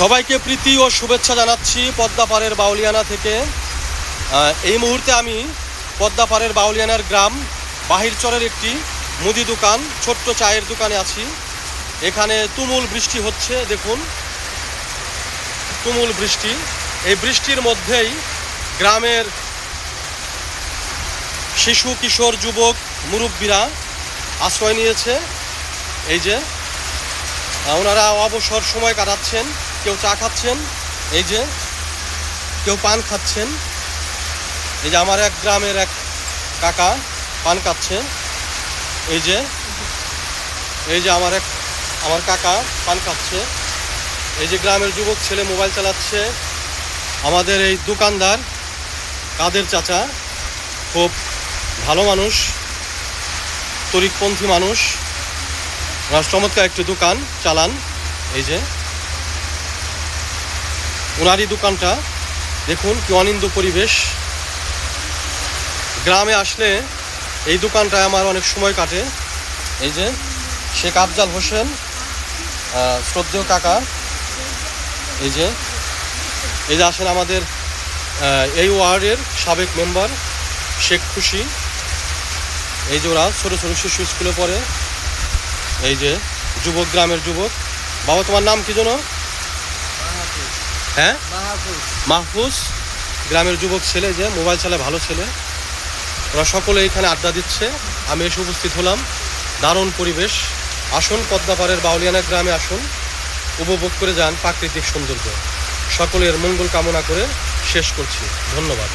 সবাইকে প্রীতি ও শুভেচ্ছা জানাচ্ছি পদ্মাপাড়ের বাউলিয়ানা থেকে। এই মুহূর্তে আমি পদ্মাপাড়ের বাউলিয়ানার গ্রাম বাহিরচরের একটি মুদি দোকান, ছোট্ট চায়ের দোকানে আছি। এখানে তুমুল বৃষ্টি হচ্ছে, দেখুন তুমুল বৃষ্টি। এই বৃষ্টির মধ্যেই গ্রামের শিশু, কিশোর, যুবক, মুরব্বীরা আশ্রয় নিয়েছে। এই যে ওনারা অবসর সময় কাটাচ্ছেন, কেউ চা খাচ্ছেন, এই যে কেউ পান খাচ্ছেন। এই যে আমার এক গ্রামের এক কাকা পান খাচ্ছে, এই যে আমার কাকা পান খাচ্ছে। এই যে গ্রামের যুবক ছেলে মোবাইল চালাচ্ছে। আমাদের এই দোকানদার কাদের চাচা খুব ভালো মানুষ, তরিকপন্থী মানুষ, চমৎকার একটি দোকান চালান। এই যে ওনারই দোকানটা, দেখুন কি অনিন্দ পরিবেশ। গ্রামে আসলে এই দোকানটায় আমার অনেক সময় কাটে। এই যে শেখ আফজাল হোসেন, শ্রদ্ধেয় কাকা, এই যে আসেন আমাদের এই ওয়ার্ডের সাবেক মেম্বার শেখ খুশি। এই যে ওরা ছোটো ছোটো শিশু স্কুলে পড়ে। এই যে যুবক, গ্রামের যুবক। বাবা তোমার নাম কি যেন? হ্যাঁ, মাহফুজ। গ্রামের যুবক ছেলে, যে মোবাইল চালায়, ভালো ছেলে। ওরা সকলে এখানে আড্ডা দিচ্ছে, আমি এসে উপস্থিত হলাম। দারুণ পরিবেশ। আসুন পদ্মাপাড়ের বাউলিয়ানা গ্রামে আসুন, উপভোগ করে যান প্রাকৃতিক সৌন্দর্য। সকলের মঙ্গল কামনা করে শেষ করছি। ধন্যবাদ।